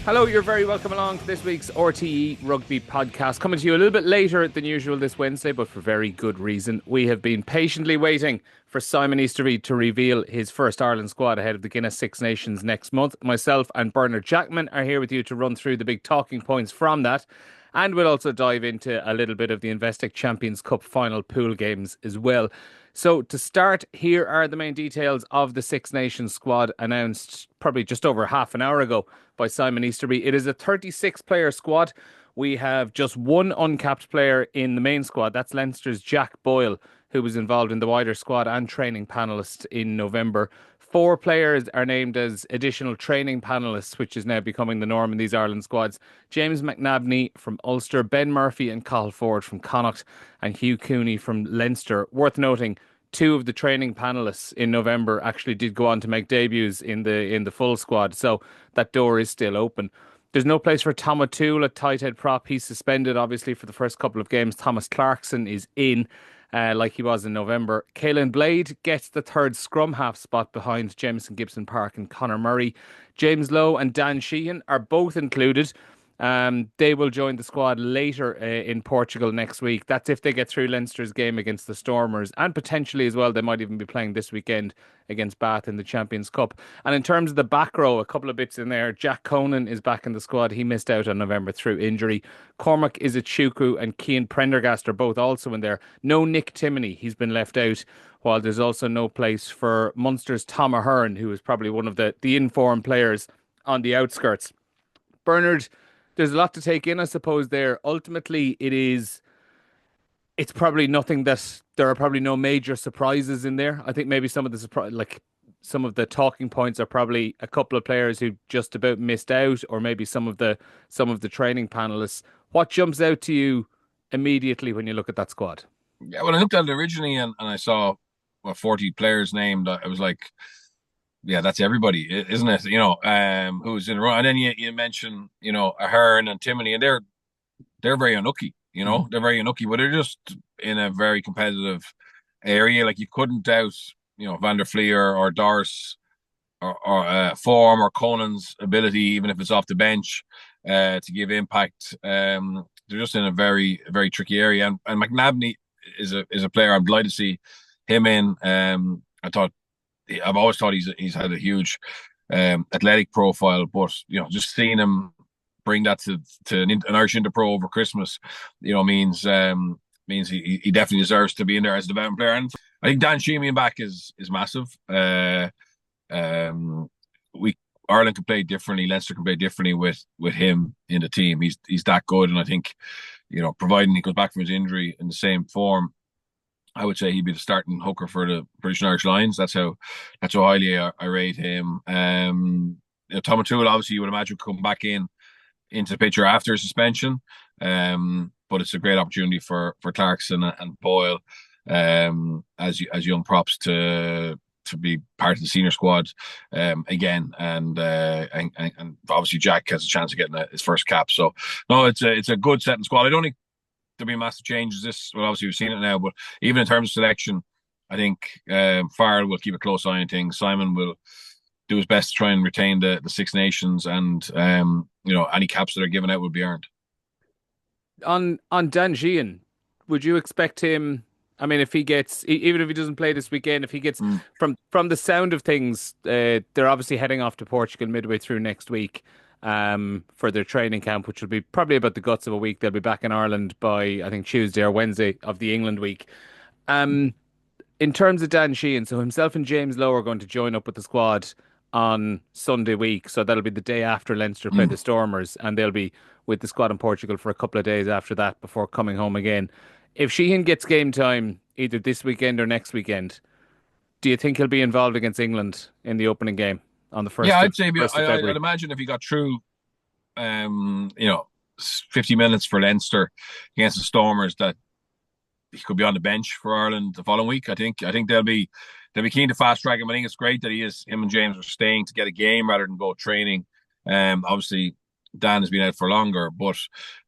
Hello, you're very welcome along to this week's RTE Rugby podcast. Coming to you a little bit later than usual this Wednesday, but for very good reason. We have been patiently waiting for Simon Easterby to reveal his first Ireland squad ahead of the Guinness Six Nations next month. Myself and Bernard Jackman are here with you to run through the big talking points from that. And we'll also dive into a little bit of the Investec Champions Cup final pool games as well. So to start, here are the main details of the Six Nations squad announced probably just over half an hour ago by Simon Easterby. It is a 36-player squad. We have just one uncapped player in the main squad. That's Leinster's Jack Boyle, who was involved in the wider squad and training panellist in November. 4 players are named as additional training panellists, which is now becoming the norm in these Ireland squads. James McNabney from Ulster, Ben Murphy and Cathal Ford from Connacht, and Hugh Cooney from Leinster. Worth noting, 2 of the training panellists in November actually did go on to make debuts in the full squad, so that door is still open. There's no place for Tom O'Toole at tight head prop. He's suspended, obviously, for the first couple of games. Thomas Clarkson is in, like he was in November. Caelan Blade gets the third scrum half spot behind Jameson Gibson Park and Conor Murray. James Lowe and Dan Sheehan are both included. They will join the squad later in Portugal next week. That's if they get through Leinster's game against the Stormers, and potentially as well, they might even be playing this weekend against Bath in the Champions Cup. And in terms of the back row, a couple of bits in there. Jack Conan is back in the squad. He missed out on November through injury. Cormac Izuchukwu and Cian Prendergast are both also in there. No Nick Timoney, he's been left out, while there's also no place for Munster's Tom Ahern, who is probably one of the informed players on the outskirts. Bernard, there's a lot to take in, I suppose, there. Ultimately, it's probably nothing that there are probably no major surprises in there. I think maybe some of the talking points are probably a couple of players who just about missed out, or maybe some of the training panelists. What jumps out to you immediately when you look at that squad? Yeah, when I looked at it originally and I saw 40 players named, I was like, yeah, that's everybody, isn't it? Who's in the run. And then you mention, Ahern and Timoney, and they're very unlucky, they're very unlucky, but they're just in a very competitive area. Like, you couldn't doubt, Van der Fleer or Doris or Form or Conan's ability, even if it's off the bench, to give impact. They're just in a very, very tricky area. And McNabney is a player I'm delighted to see him in. I've always thought he's had a huge athletic profile, but just seeing him bring that to an Irish Interpro over Christmas, means he definitely deserves to be in there as a development player. And I think Dan Sheehan being back is massive. Ireland can play differently, Leinster can play differently with him in the team. He's that good, and I think providing he comes back from his injury in the same form, I would say he'd be the starting hooker for the British and Irish Lions. That's how highly I rate him. Tom O'Toole, obviously, you would imagine, would come back into the picture after suspension. But it's a great opportunity for Clarkson and Boyle as young props to be part of the senior squad again, and obviously Jack has a chance of getting his first cap. So no, it's a good setting squad. I don't think there'll be massive changes. Obviously we've seen it now, but even in terms of selection, I think Farrell will keep a close eye on things. Simon will do his best to try and retain the Six Nations, and any caps that are given out will be earned. On Dan Sheehan, would you expect him? I mean, if he gets, even if he doesn't play this weekend, if he gets from the sound of things, they're obviously heading off to Portugal midway through next week for their training camp, which will be probably about the guts of a week. They'll be back in Ireland by, I think, Tuesday or Wednesday of the England week. In terms of Dan Sheehan, so himself and James Lowe are going to join up with the squad on Sunday week. So that'll be the day after Leinster play the Stormers, and they'll be with the squad in Portugal for a couple of days after that before coming home again. If Sheehan gets game time either this weekend or next weekend, do you think he'll be involved against England in the opening game on the first? Yeah, I'd say February? I'd imagine if he got through, 50 minutes for Leinster against the Stormers, that he could be on the bench for Ireland the following week. I think they'll be keen to fast track him. I think it's great that him and James are staying to get a game rather than go training. Obviously Dan has been out for longer, but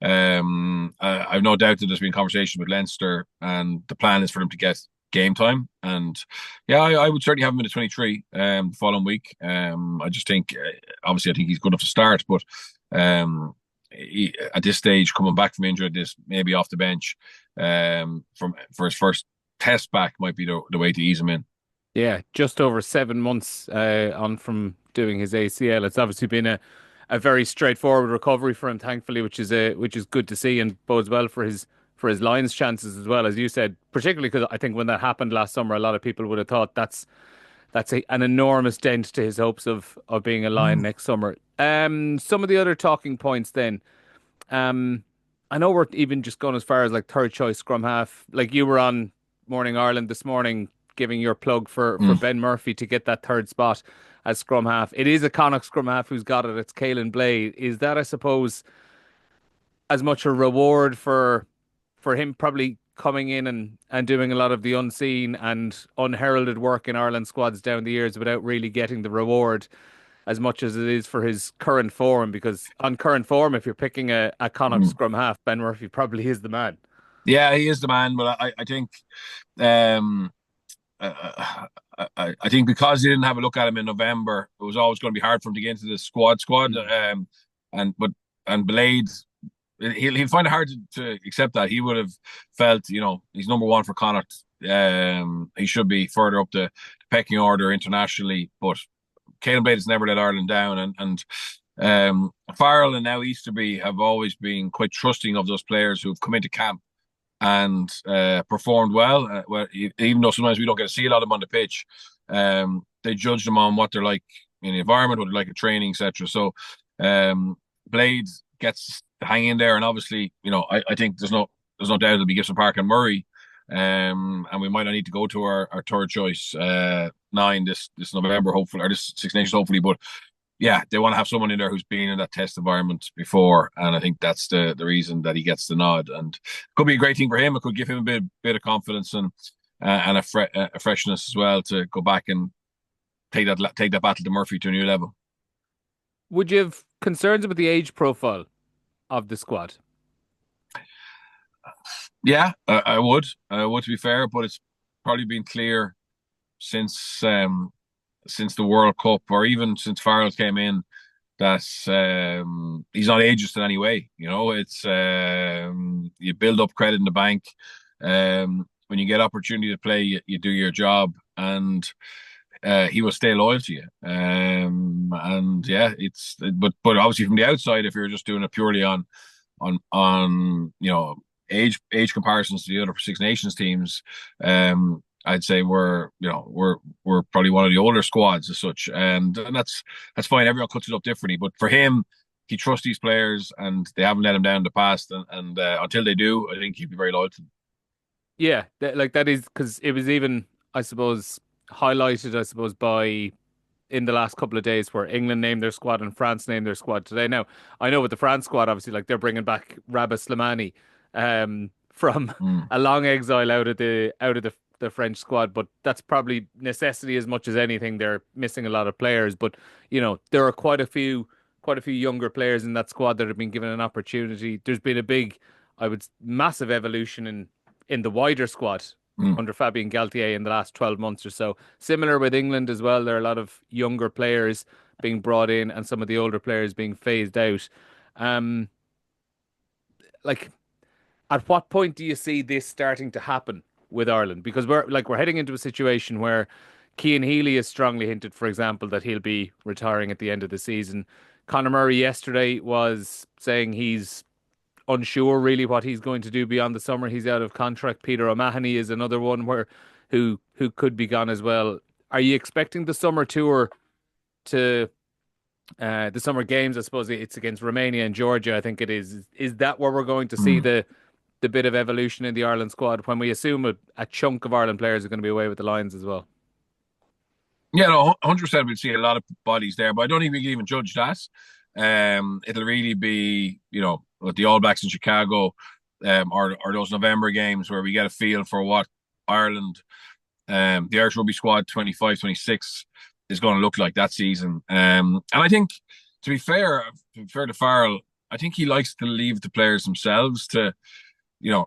I've no doubt that there's been conversation with Leinster, and the plan is for them to get game time. And yeah, I would certainly have him in the 23 the following week. I just think, obviously, I think he's good enough to start, but At this stage, coming back from injury, this maybe off the bench for his first test back might be the way to ease him in. Yeah, just over 7 months on from doing his ACL. It's obviously been a very straightforward recovery for him, thankfully, which is good to see and bodes well for his Lions chances as well, as you said. Particularly because I think when that happened last summer, a lot of people would have thought an enormous dent to his hopes of being a Lion Mm. next summer. Some of the other talking points then. Um, I know we're even just going as far as like third choice scrum half. Like you were on Morning Ireland this morning, giving your plug for Mm. Ben Murphy to get that third spot as scrum half. It is a Connacht scrum half who's got it. It's Caelan Blade. Is that, I suppose, as much a reward for him probably coming in and doing a lot of the unseen and unheralded work in Ireland squads down the years without really getting the reward as much as it is for his current form? Because on current form, if you're picking a Connacht Mm. scrum half, Ben Murphy probably is the man. Yeah, he is the man, but I think um, I think because he didn't have a look at him in November, it was always going to be hard for him to get into the squad. Mm. And but and Blade, he'll find it hard to accept that. He would have felt, he's number one for Connacht. He should be further up the pecking order internationally, but Caelan Blade has never let Ireland down, and Farrell and now Easterby have always been quite trusting of those players who've come into camp and performed well. Even though sometimes we don't get to see a lot of them on the pitch, they judge them on what they're like in the environment, what they're like at training, etc. So Blade gets to hang in there, and obviously, I think there's no doubt it'll be Gibson Park and Murray, and we might not need to go to our third choice nine this November, hopefully, or this Six Nations, hopefully, but. Yeah, they want to have someone in there who's been in that test environment before, and I think that's the reason that he gets the nod. And it could be a great thing for him. It could give him a bit of confidence and a freshness as well to go back and take that battle to Murphy to a new level. Would you have concerns about the age profile of the squad? Yeah, I would. I would, to be fair, but it's probably been clear since the World Cup, or even since Farrell came in, that he's not ageist in any way. It's you build up credit in the bank. When you get opportunity to play, you do your job, and he will stay loyal to you. And yeah, but obviously from the outside, if you're just doing it purely on age comparisons to the other Six Nations teams, I'd say we're probably one of the older squads as such, and that's fine. Everyone cuts it up differently, but for him, he trusts these players, and they haven't let him down in the past, and until they do, I think he'd be very loyal to them. Yeah, that is because it was even, I suppose, highlighted, I suppose, by in the last couple of days where England named their squad and France named their squad today. Now, I know with the France squad, obviously, like they're bringing back Rabah Slimani from Mm. a long exile out of the French squad, but that's probably necessity as much as anything. They're missing a lot of players, but there are quite a few younger players in that squad that have been given an opportunity. There's been massive evolution in the wider squad Mm. under Fabien Galtier in the last 12 months or so. Similar with England as well. There are a lot of younger players being brought in and some of the older players being phased out. Um, like, at what point do you see this starting to happen with Ireland? Because we're heading into a situation where Cian Healy has strongly hinted, for example, that he'll be retiring at the end of the season. Conor Murray yesterday was saying he's unsure really what he's going to do beyond the summer. He's out of contract. Peter O'Mahony is another one who could be gone as well. Are you expecting the summer tour to the summer games? I suppose it's against Romania and Georgia. I think it is. Is that where we're going to see Mm. the bit of evolution in the Ireland squad when we assume a chunk of Ireland players are going to be away with the Lions as well? Yeah, no, 100%. We'll see a lot of bodies there, but I don't think we can even judge that. It'll really be, with the All Blacks in Chicago, or those November games where we get a feel for what Ireland, the Irish rugby squad 25-26 is going to look like that season. And I think, to be fair to Farrell, I think he likes to leave the players themselves to,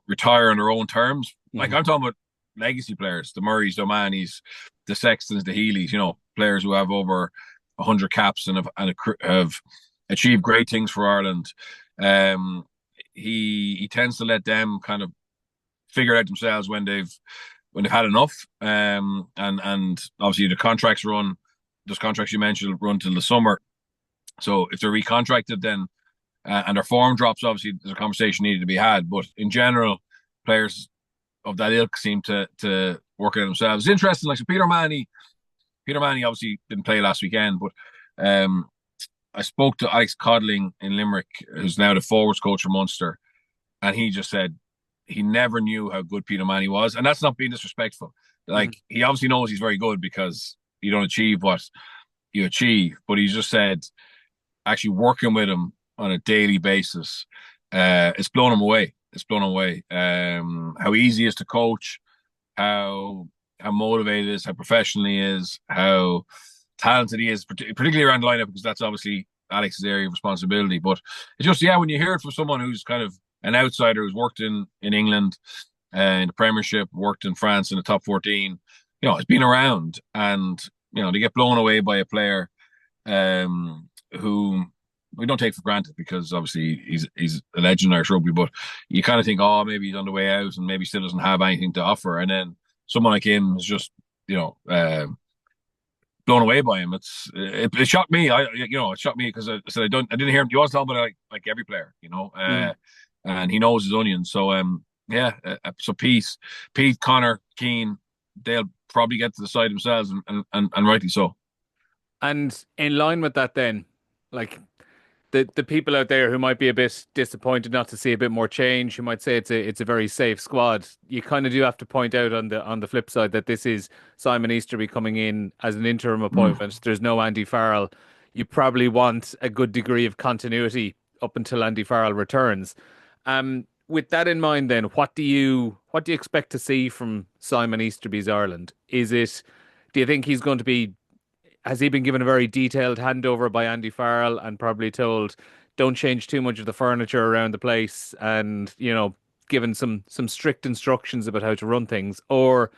retire on their own terms. Like, Hmm. I'm talking about legacy players, the Murrays, the O'Mahonys, the Sextons, the Healys, players who have over 100 caps and have achieve great things for Ireland. Um, he tends to let them kind of figure it out themselves when they've had enough. And obviously the contracts run. Those contracts you mentioned run till the summer. So if they're recontracted, then and their form drops, obviously there's a conversation needed to be had. But in general, players of that ilk seem to work it out themselves. It's interesting, like so Peter Manny obviously didn't play last weekend, but I spoke to Alex Codling in Limerick, who's now the forwards coach for Munster, and he just said he never knew how good Peter Manny was, and that's not being disrespectful. Like he obviously knows he's very good because you don't achieve what you achieve, but he just said actually working with him on a daily basis, it's blown him away. It's blown him away. How easy he is to coach, how motivated he is, how professional he is, how talented he is, particularly around the lineup, because that's obviously Alex's area of responsibility. But it's just, when you hear it from someone who's kind of an outsider, who's worked in England, in the Premiership, worked in France in the top 14, it's been around, and they get blown away by a player who we don't take for granted, because obviously he's a legend in Irish rugby, but you kind of think, oh, maybe he's on the way out and maybe still doesn't have anything to offer, and then someone like him is just blown away by him. It shocked me. It shocked me because I said I didn't hear him. He was talking about it like every player, and he knows his onions. So so Pete, Connor, Keane, they'll probably get to the side themselves, and rightly so. And in line with that, then, like the people out there who might be a bit disappointed not to see a bit more change, who might say it's a very safe squad, you kind of do have to point out on the flip side that this is Simon Easterby coming in as an interim appointment. There's no Andy Farrell. You probably want a good degree of continuity up until Andy Farrell returns. With that in mind, then, what do you expect to see from Simon Easterby's Ireland? Do you think he's going to be? Has he been given a very detailed handover by Andy Farrell and probably told, don't change too much of the furniture around the place, and given some strict instructions about how to run things? Or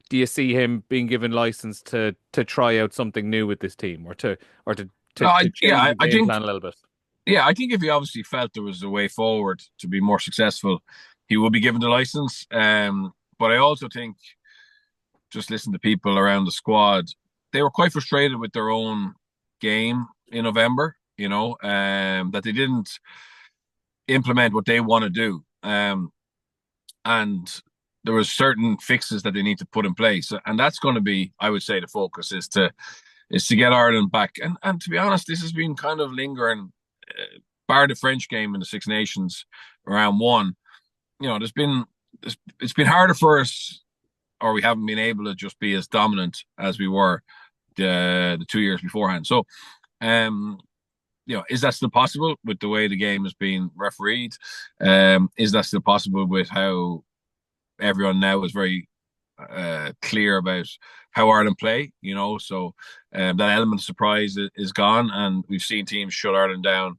do you see him being given license to try out something new with this team, or to change the game plan a little bit? Yeah, I think if he obviously felt there was a way forward to be more successful, he would be given the license. But I also think, just listen to people around the squad, they were quite frustrated with their own game in November, that they didn't implement what they want to do. And there was certain fixes that they need to put in place. And that's going to be, I would say, the focus is to get Ireland back. And to be honest, this has been kind of lingering, bar the French game in the Six Nations round one. It's been harder for us, or we haven't been able to just be as dominant as we were the 2 years beforehand. So, is that still possible with the way the game is being refereed? Is that still possible with how everyone now is very clear about how Ireland play? So that element of surprise is gone, and we've seen teams shut Ireland down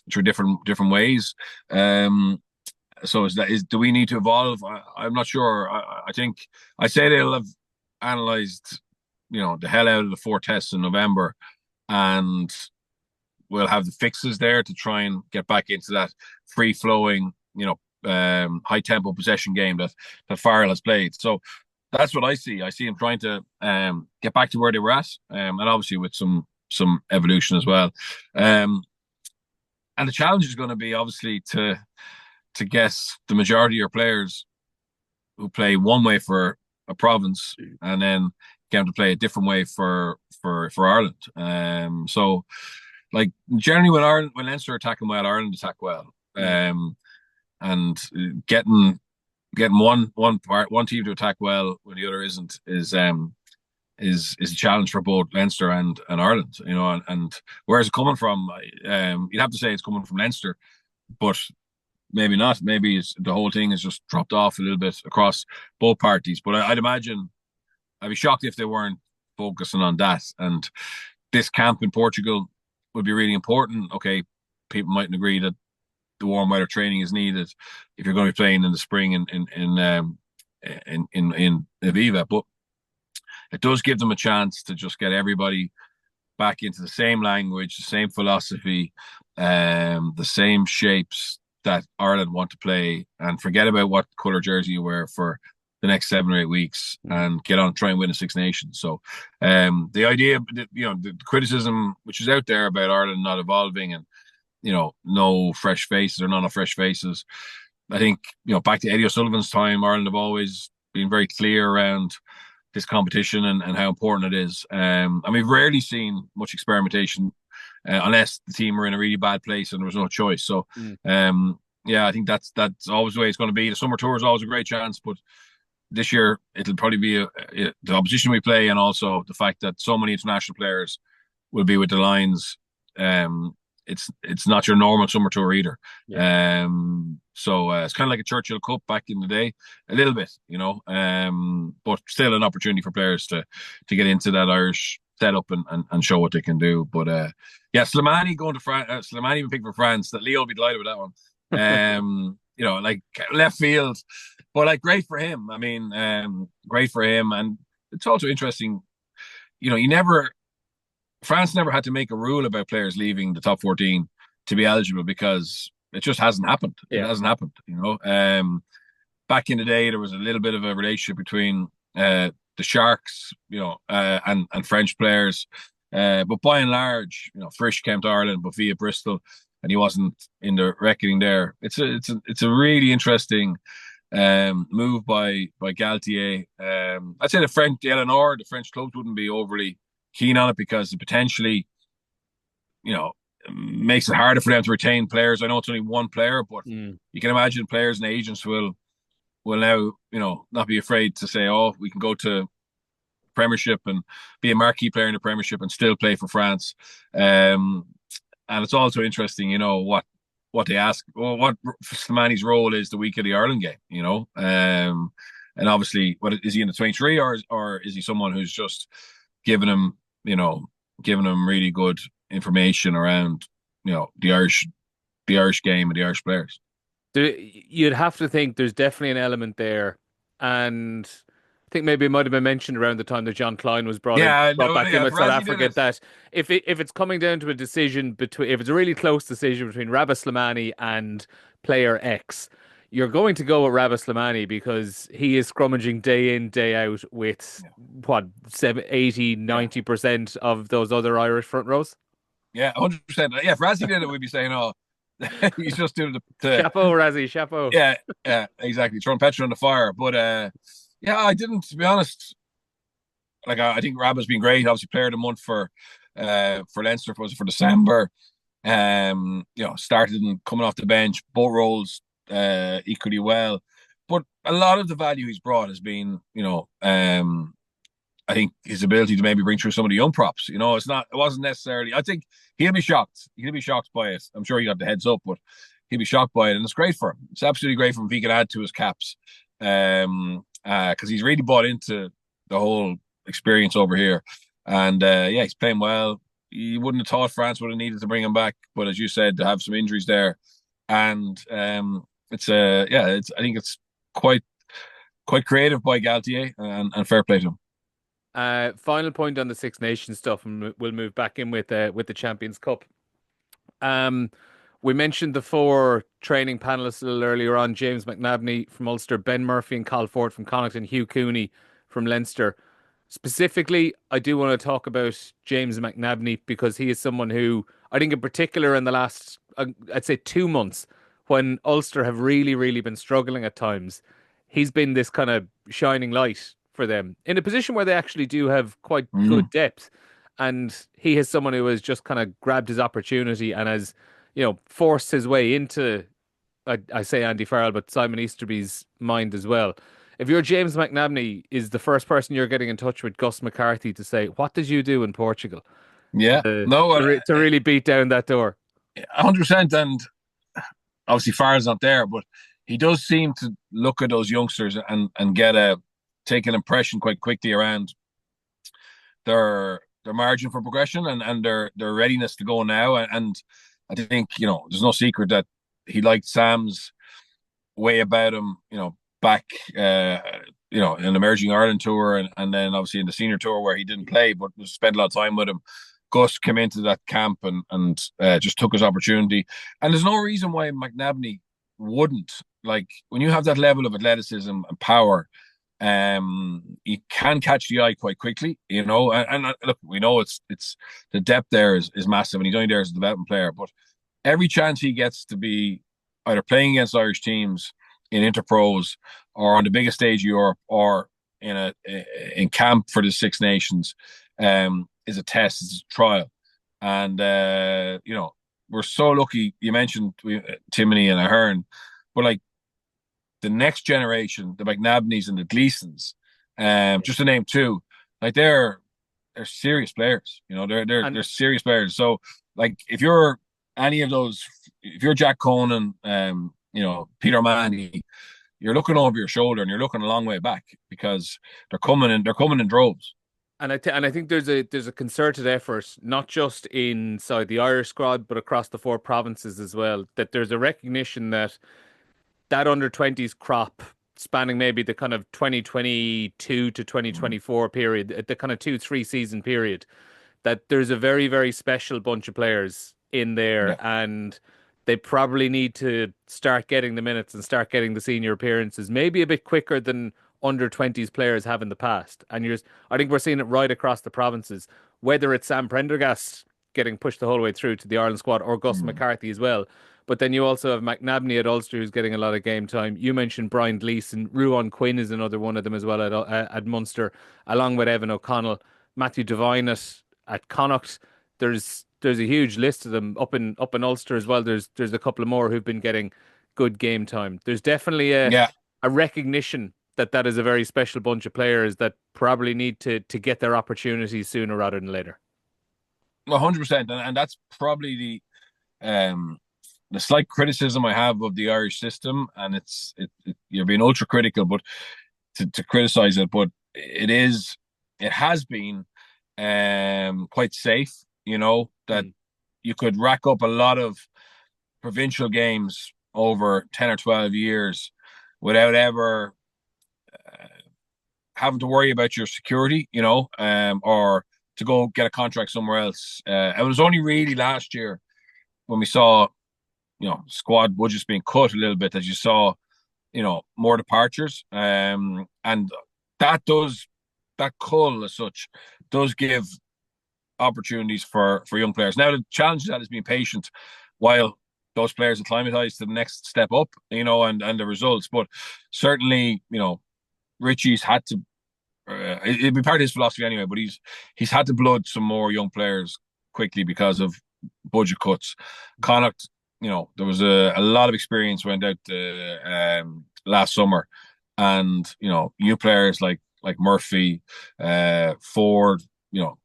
through different ways. So do we need to evolve? I'm not sure. I think I say they'll have analysed, the hell out of the 4 tests in November, and we'll have the fixes there to try and get back into that free flowing, high tempo possession game that Farrell has played. So that's what I see. I see him trying to get back to where they were at, and obviously with some evolution as well. And the challenge is going to be obviously to get the majority of your players who play one way for a province and then get them to play a different way for Ireland. So like generally when Leinster are attacking well, Ireland attack well. And getting one team to attack well when the other isn't is a challenge for both Leinster and Ireland. And where's it coming from? You'd have to say it's coming from Leinster, but maybe not. Maybe the whole thing has just dropped off a little bit across both parties. But I'd imagine, I'd be shocked if they weren't focusing on that. And this camp in Portugal would be really important. Okay, people mightn't agree that the warm weather training is needed if you're going to be playing in the spring in Aviva, but it does give them a chance to just get everybody back into the same language, the same philosophy, the same shapes that Ireland want to play, and forget about what colour jersey you wear for the next 7 or 8 weeks, and get on and try and win a Six Nations. So the idea, the criticism which is out there about Ireland not evolving and, no fresh faces or not enough fresh faces. I think, back to Eddie O'Sullivan's time, Ireland have always been very clear around this competition and how important it is. And we've rarely seen much experimentation unless the team are in a really bad place and there was no choice. So, I think that's always the way it's going to be. The summer tour is always a great chance, but this year it'll probably be the opposition we play, and also the fact that so many international players will be with the Lions. It's not your normal summer tour either. Yeah. So it's kind of like a Churchill Cup back in the day, a little bit, but still an opportunity for players to get into that Irish setup and show what they can do. But Slimani going to France, Slimani even picked for France. That Leo will be delighted with that one. Like left field, but like great for him. I mean, great for him, and it's also interesting. France never had to make a rule about players leaving the top 14 to be eligible, because it just hasn't happened. Yeah. It hasn't happened, Back in the day, there was a little bit of a relationship between the Sharks, and French players. But by and large, Frisch came to Ireland, but via Bristol, and he wasn't in the reckoning there. It's a really interesting move by Galtier. I'd say the Eleanor, the French clubs wouldn't be overly keen on it, because it potentially, makes it harder for them to retain players. I know it's only one player, but you can imagine players and agents will now, not be afraid to say, oh, we can go to Premiership and be a marquee player in the Premiership and still play for France. And it's also interesting, what they ask, or what Slimani's role is the week of the Ireland game, and obviously, what is he in the 23, or is he someone who's just giving him really good information around, the Irish game and the Irish players? You'd have to think there's definitely an element there, and I think maybe it might have been mentioned around the time that John Klein was brought back in with South Africa, that if it's coming down to a decision between, if it's a really close decision between Rabah Slimani and player X, you're going to go with Rabah Slimani, because he is scrummaging day in, day out with 80, 90% of those other Irish front rows. Yeah, 100%. Yeah, if Razzie did it, we'd be saying, oh, he's just doing the chapeau, Razzie, chapeau. Yeah, exactly. Throwing petrol on the fire. But I didn't, to be honest. Like, I think Rabah's been great. Obviously, player of the month for Leinster for December. Started and coming off the bench, both roles equally well. But a lot of the value he's brought has been, I think his ability to maybe bring through some of the young props. It wasn't necessarily. I think he'll be shocked. He'll be shocked by it. I'm sure he got the heads up, but he'll be shocked by it, and it's great for him. It's absolutely great for him if he can add to his caps, because he's really bought into the whole experience over here, and he's playing well. You wouldn't have thought France would have needed to bring him back, but as you said, to have some injuries there, and I think it's quite creative by Galtier, and fair play to him. Final point on the Six Nations stuff, and we'll move back in with the Champions Cup. We mentioned the 4 training panelists a little earlier on: James McNabney from Ulster, Ben Murphy and Cal Ford from Connacht, Hugh Cooney from Leinster. Specifically, I do want to talk about James McNabney, because he is someone who, I think in particular in the last, I'd say 2 months, when Ulster have really, really been struggling at times, he's been this kind of shining light for them in a position where they actually do have quite good depth. And he is someone who has just kind of grabbed his opportunity and has, forced his way into, I say Andy Farrell, but Simon Easterby's mind as well. If you're James McNabney, is the first person you're getting in touch with Gus McCarthy to say, what did you do in Portugal? Yeah, to really beat down that door. 100%. And obviously Farrell's not there, but he does seem to look at those youngsters and take an impression quite quickly around their margin for progression and their readiness to go now. And I think, there's no secret that he liked Sam's way about him, back, in emerging Ireland tour, and then obviously in the senior tour where he didn't play, but spent a lot of time with him Gus came into that camp and just took his opportunity. And there's no reason why McNabney wouldn't. Like, when you have that level of athleticism and power, he can catch the eye quite quickly, and look, we know it's the depth there is massive, and he's only there as a development player. But every chance he gets to be either playing against Irish teams in interpros or on the biggest stage of Europe or in camp for the Six Nations, is a test, is a trial. And we're so lucky. You mentioned Timony and Ahern, but like, the next generation, the McNabneys and the Gleesons, just to name two, like, they're serious players. They're serious players. So, like, if you're any of those, if you're Jack Conan, Peter Manny, you're looking over your shoulder and you're looking a long way back, because they're coming in droves. And I think there's a concerted effort, not just inside the Irish squad, but across the four provinces as well. That there's a recognition that under 20s crop, spanning maybe the kind of 2022 to 2024 period, the kind of 2-3 season period, that there's a very, very special bunch of players in there, Yeah. and they probably need to start getting the minutes and start getting the senior appearances, maybe a bit quicker than under 20s players have in the past. And I think we're seeing it right across the provinces, whether it's Sam Prendergast getting pushed the whole way through to the Ireland squad, or Gus McCarthy as well. But then you also have McNabney at Ulster, who's getting a lot of game time. You mentioned Brian Gleeson. Ruan Quinn is another one of them as well at Munster, along with Evan O'Connell. Matthew Devine at Connacht. There's a huge list of them up in Ulster as well. There's a couple of more who've been getting good game time. There's definitely a recognition that is a very special bunch of players that probably need to get their opportunities sooner rather than later. 100%, and that's probably the slight criticism I have of the Irish system, and you're being ultra critical, but to criticize it, but it has been quite safe, that you could rack up a lot of provincial games over 10 or 12 years without ever having to worry about your security, or to go get a contract somewhere else. It was only really last year when we saw, squad budgets being cut a little bit, that you saw, more departures. And that cull as such does give opportunities for young players. Now, the challenge of that is being patient while those players acclimatise to the next step up, and the results. But certainly, Richie's had to, it'd be part of his philosophy anyway, but he's had to blood some more young players quickly because of budget cuts. Connacht, there was a lot of experience went out last summer, and new players like Murphy, Ford,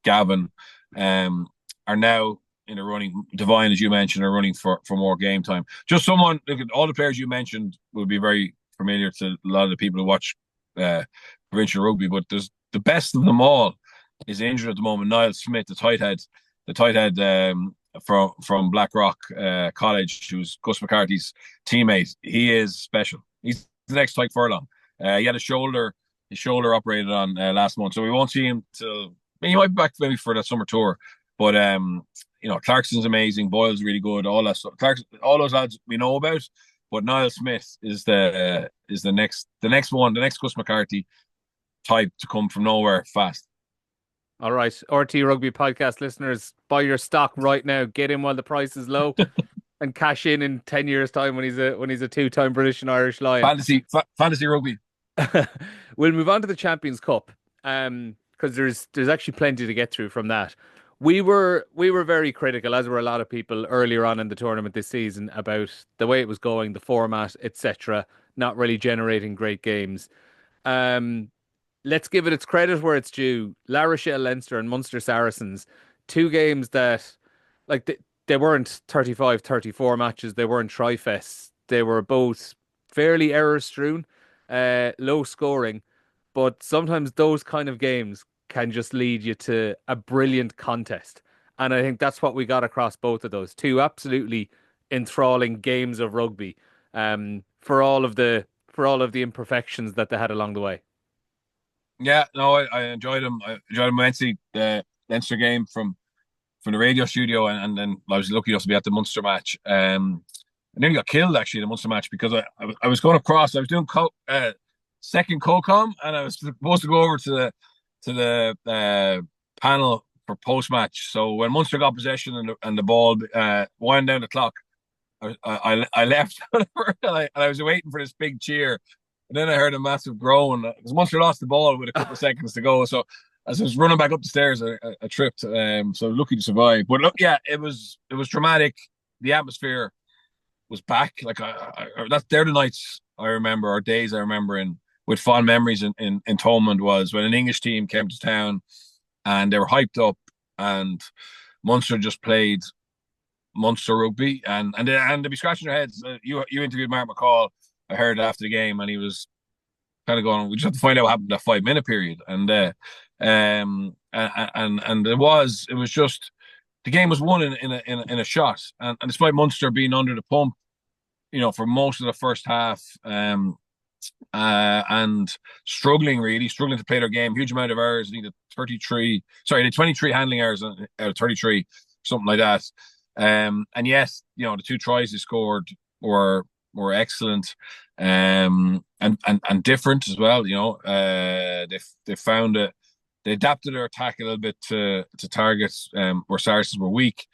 Gavin, are now in the running. Devine, as you mentioned, are running for more game time. Just someone, look at all the players you mentioned will be very familiar to a lot of the people who watch provincial rugby, but there's the best of them all is injured at the moment. Niall Smith, the tight head from Blackrock College, who's Gus McCarthy's teammate. He is special. He's the next Tyke Furlong. He had his shoulder operated on last month, so we won't see him till, he might be back maybe for that summer tour. But Clarkson's amazing. Boyle's really good. All that stuff. All those lads we know about. But Niall Smith is the next one, the next Gus McCarthy type to come from nowhere fast. All right, RTÉ Rugby podcast listeners, buy your stock right now. Get in while the price is low, and cash in 10 years' time when he's a two-time British and Irish Lion. Fantasy rugby. We'll move on to the Champions Cup, because there's actually plenty to get through from that. We were very critical, as were a lot of people earlier on in the tournament this season, about the way it was going, the format, etc., not really generating great games. Let's give it its credit where it's due. La Rochelle Leinster and Munster Saracens, two games that, like, they weren't 35-34 matches, they weren't tri-fests. They were both fairly error-strewn, low scoring, but sometimes those kind of games can just lead you to a brilliant contest. And I think that's what we got across both of those. Two absolutely enthralling games of rugby, for all of the imperfections that they had along the way. Yeah, no, I enjoyed them. I enjoyed them immensely. The Leinster game from from the radio studio, and then I was lucky enough to be at the Munster match. I nearly got killed actually in the Munster match because I was going across. I was doing second co-com, and I was supposed to go over to the panel for post match. So when Munster got possession and the ball wound down the clock, I left and I was waiting for this big cheer, and then I heard a massive groan because Munster lost the ball with a couple of seconds to go. So as I was running back up the stairs, I tripped. So lucky to survive. But look, yeah, it was dramatic. The atmosphere was back. Like they're the nights I remember, or days I remember with fond memories in Thomond, was when an English team came to town and they were hyped up, and Munster just played Munster rugby, and they'd be scratching their heads. You interviewed Mark McCall, I heard, after the game, and he was kind of going, we just have to find out what happened in that 5 minute period. And it was just, the game was won in a shot, and despite Munster being under the pump, for most of the first half, and struggling to play their game, huge amount of errors. I think the 23 handling errors out of 33, something like that. And yes, the 2 tries they scored were excellent, and different as well. They found it. They adapted their attack a little bit to targets where Saracens were weak,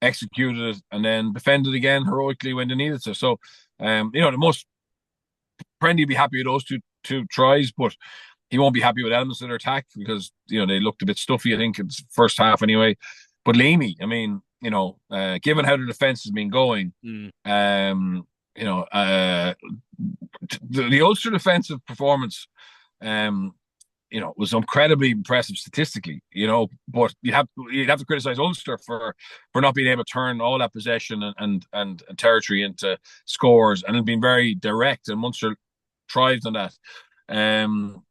executed it, and then defended again heroically when they needed to. So, the most Prendy be happy with those two tries, but he won't be happy with elements of their attack because they looked a bit stuffy, I think, in the first half anyway. But Leamy, I mean, given how the defense has been going, the Ulster defensive performance, was incredibly impressive statistically, but you'd have to criticize Ulster for not being able to turn all that possession and territory into scores, and being very direct, and Munster thrived on that. And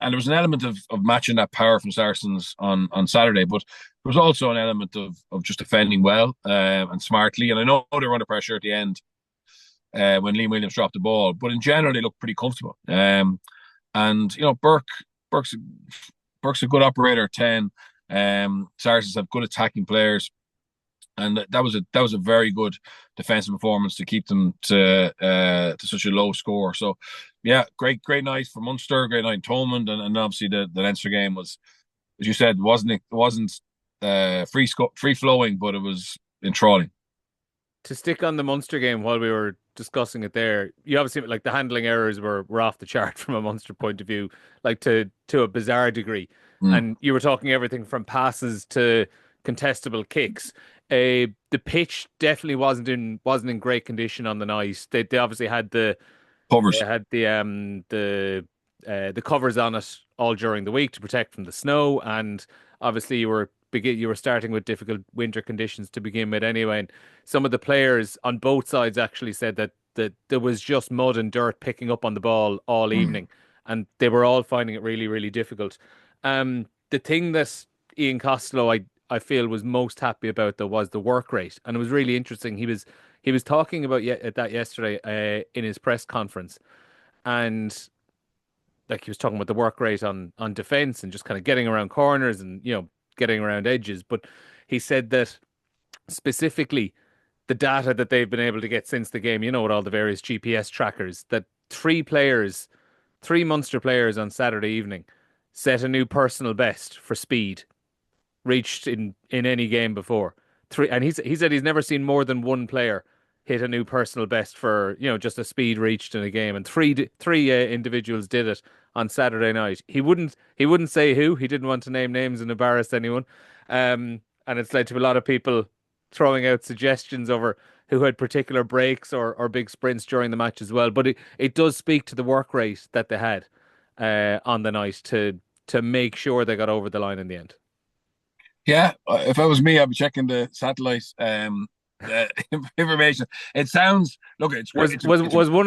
there was an element of matching that power from Saracens on Saturday, but there was also an element of just defending well and smartly. And I know they were under pressure at the end when Liam Williams dropped the ball, but in general they looked pretty comfortable. And Burke's a good operator at 10. Saracens have good attacking players, and that was a very good defensive performance to keep them to such a low score. So, yeah, great night for Munster, great night in Thomond, and obviously the Leinster game was, as you said, wasn't free flowing, but it was enthralling. To stick on the Munster game while we were discussing it there, you obviously, like, the handling errors were off the chart from a Munster point of view, like to a bizarre degree. And you were talking everything from passes to contestable kicks. The pitch definitely wasn't in great condition on the night. They obviously had the Covers. They had the covers on it all during the week to protect from the snow, and obviously you were starting with difficult winter conditions to begin with anyway. And some of the players on both sides actually said that there was just mud and dirt picking up on the ball all evening, and they were all finding it really, really difficult. The thing that Ian Costello, I feel, was most happy about, though, was the work rate, and it was really interesting. He was talking about that yesterday in his press conference, and like he was talking about the work rate on defense and just kind of getting around corners and getting around edges. But he said that specifically the data that they've been able to get since the game, with all the various GPS trackers, that three Munster players on Saturday evening set a new personal best for speed reached in any game before. And he said he's never seen more than one player hit a new personal best for just a speed reached in a game, and three individuals did it on Saturday night. He wouldn't say who. He didn't want to name names and embarrass anyone, and it's led to a lot of people throwing out suggestions over who had particular breaks or big sprints during the match as well. But it does speak to the work rate that they had on the night to make sure they got over the line in the end. Yeah, if I was me, I'd be checking the satellite information. It sounds, look, was one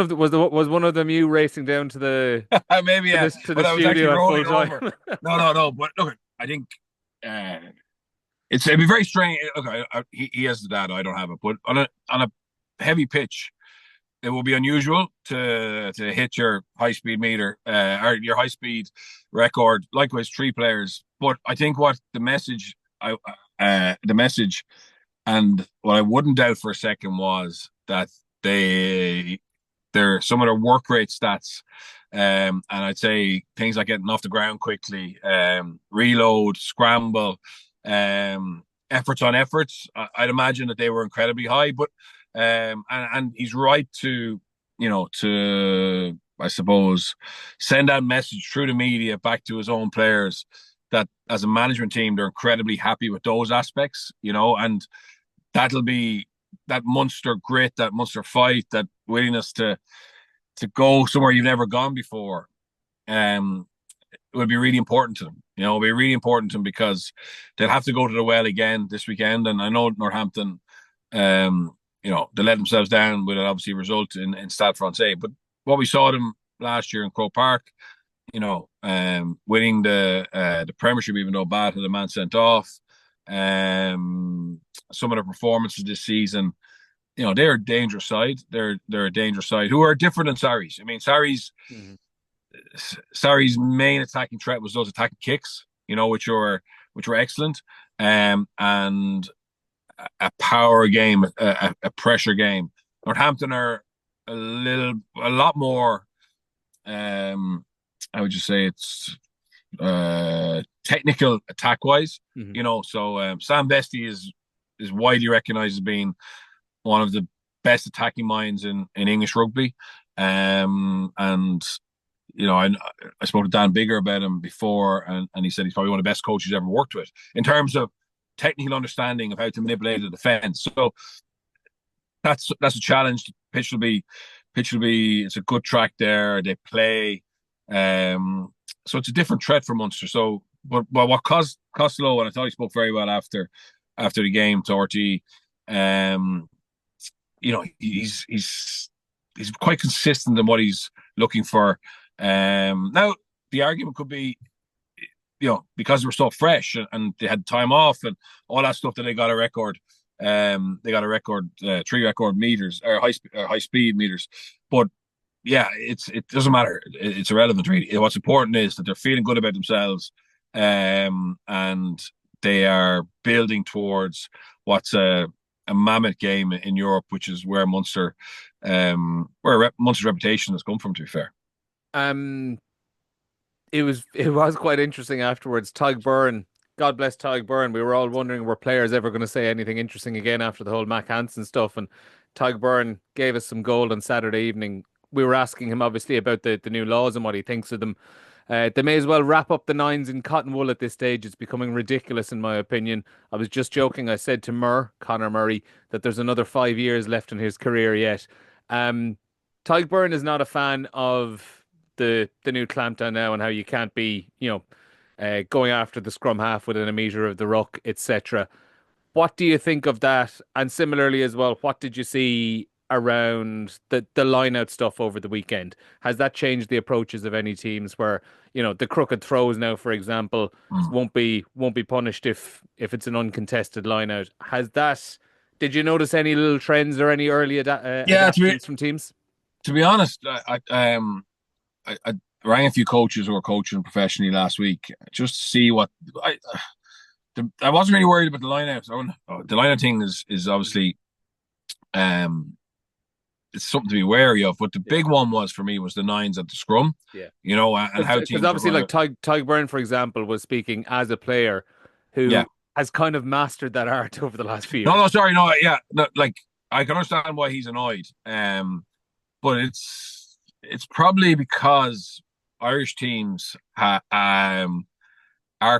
of them you racing down to the maybe to the studio at full time? No. But look, I think it'd be very strange. Okay, he has the data, I don't have it, but on a heavy pitch, it will be unusual to hit your high speed meter or your high speed record. Likewise, three players. But I think what the message I the message. And what I wouldn't doubt for a second was that they're some of their work rate stats, and I'd say things like getting off the ground quickly, reload, scramble, efforts on efforts. I'd imagine that they were incredibly high, but and he's right to, to, I suppose, send that message through the media back to his own players that as a management team they're incredibly happy with those aspects, and that'll be that Munster grit, that Munster fight, that willingness to go somewhere you've never gone before. It would be really important to them. It'll be really important to them because they'll have to go to the well again this weekend. And I know Northampton, they let themselves down with an obviously result in Stade Francais. But what we saw them last year in Croke Park, winning the Premiership, even though Bath had a man sent off. Some of the performances this season, they're a dangerous side. They're a dangerous side who are different than Sarries. I mean, Sarries' main attacking threat was those attacking kicks, which were excellent, and a power game, a pressure game. Northampton are a lot more. I would just say it's technical attack wise. So Sam Vesty is widely recognised as being one of the best attacking minds in English rugby, and I spoke to Dan Bigger about him before, and he said he's probably one of the best coaches he's ever worked with in terms of technical understanding of how to manipulate the defence. So that's a challenge. Pitch will be it's a good track there. They play, so it's a different threat for Munster. So, but what Costello, and I thought he spoke very well after the game to RTE. He's quite consistent in what he's looking for. Now the argument could be, because they were so fresh and they had time off and all that stuff, that they got a record. They got a record, 3 record meters or high speed meters. But yeah, it doesn't matter. It's irrelevant really. What's important is that they're feeling good about themselves, and they are building towards what's a mammoth game in Europe, which is where Munster's reputation has come from, to be fair. It was quite interesting afterwards. Tadhg Beirne, God bless Tadhg Beirne. We were all wondering, were players ever going to say anything interesting again after the whole Mac Hansen stuff? And Tadhg Beirne gave us some gold on Saturday evening. We were asking him obviously about the new laws and what he thinks of them. They may as well wrap up the nines in cotton wool at this stage. It's becoming ridiculous, in my opinion. I was just joking. I said to Conor Murray, that there's another 5 years left in his career yet. Tadhg Beirne is not a fan of the new clampdown now and how you can't be, going after the scrum half within a metre of the ruck, etc. What do you think of that? And similarly as well, what did you see around the line out stuff over the weekend? Has that changed the approaches of any teams where, the crooked throws now, for example, won't be punished if it's an uncontested line out? Did you notice any little trends or any early adaptations from teams? To be honest, I rang a few coaches who were coaching professionally last week just to see what I wasn't really worried about the line out. The line out thing is obviously it's something to be wary of. But the big one was for me was the nines at the scrum. Yeah, and how teams, because obviously like Tadhg Beirne, for example, was speaking as a player who has kind of mastered that art over the last few years. Like I can understand why he's annoyed. But it's probably because Irish teams are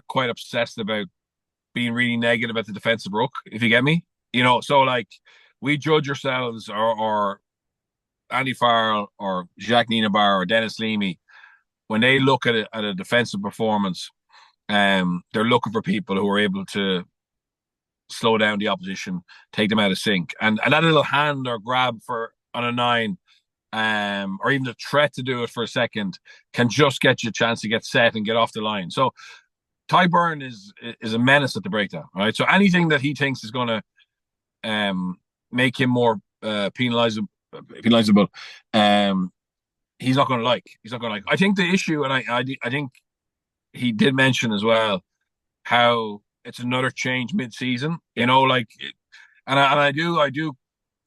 quite obsessed about being really negative at the defensive ruck, if you get me. So like we judge ourselves or Andy Farrell or Jacques Nienaber or Dennis Leamy when they look at a defensive performance. They're looking for people who are able to slow down the opposition, take them out of sync, and that little hand or grab on a 9. Or even the threat to do it for a second can just get you a chance to get set and get off the line. So Tadhg Beirne is a menace at the breakdown, right? So anything that he thinks is going to make him more penalizable, he's not going to like. He's not going to like. I think the issue, and I think he did mention as well how it's another change mid-season. You know, like, and I do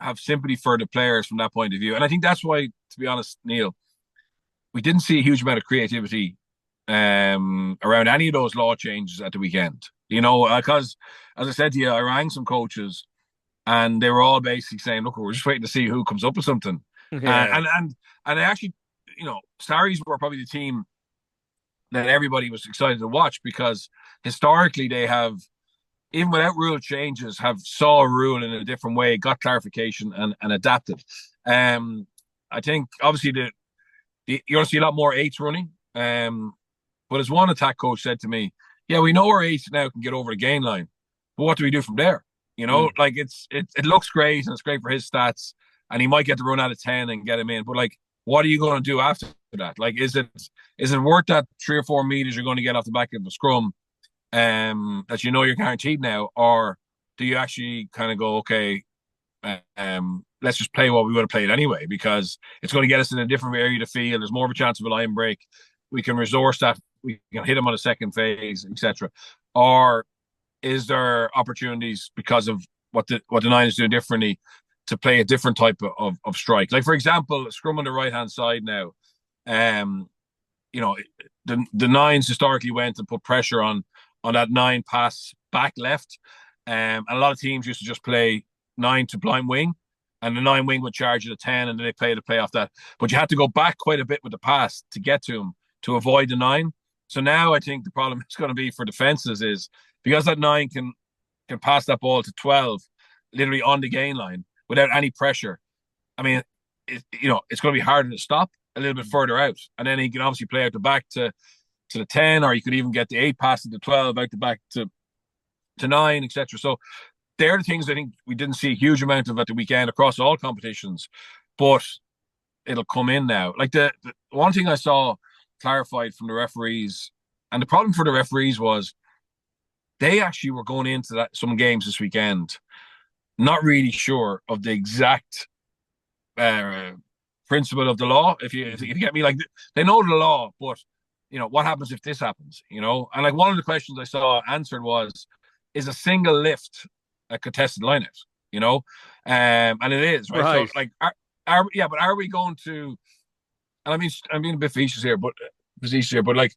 have sympathy for the players from that point of view, and I think that's why, to be honest, Neil, we didn't see a huge amount of creativity around any of those law changes at the weekend. You know, because as I said to you, I rang some coaches and they were all basically saying, "Look, we're just waiting to see who comes up with something." Yeah. And I actually, you know, Sarries were probably the team that everybody was excited to watch because historically they have, even without rule changes, have saw a rule in a different way, got clarification and adapted. I think obviously you're going to see a lot more eights running. But as one attack coach said to me, yeah, we know our eights now can get over the gain line, but what do we do from there? You know, like it looks great and it's great for his stats, and he might get to run out of 10 and get him in. But like, what are you going to do after that? Like, is it worth that 3 or 4 meters you're going to get off the back of the scrum that you know you're guaranteed now, or do you actually kind of go, okay, let's just play what we would have played anyway, because it's going to get us in a different area to field. There's more of a chance of a line break. We can resource that. We can hit them on a second phase, etc. Or is there opportunities because of what the nine is doing differently to play a different type of strike? Like, for example, scrum on the right hand side now. You know, the nines historically went and put pressure on that 9 pass back left. And a lot of teams used to just play 9 to blind wing, and the 9 wing would charge at a 10, and then they play off that. But you had to go back quite a bit with the pass to get to him to avoid the 9. So now I think the problem is going to be for defenses is because that 9 can pass that ball to 12, literally on the gain line without any pressure. I mean, it's going to be harder to stop a little bit further out, and then he can obviously play out the back to the 10, or you could even get the 8 pass to the 12 out the back to 9, etc. So they're the things I think we didn't see a huge amount of at the weekend across all competitions, but it'll come in now. Like the one thing I saw clarified from the referees, and the problem for the referees was they actually were going into some games this weekend not really sure of the exact principle of the law. If you get me, like, they know the law, but you know what happens if this happens. You know, and like one of the questions I saw answered was, "Is a single lift a contested lineout?" You know, and it is, right? So like, but are we going to? And I mean, I'm being a bit facetious here, but like,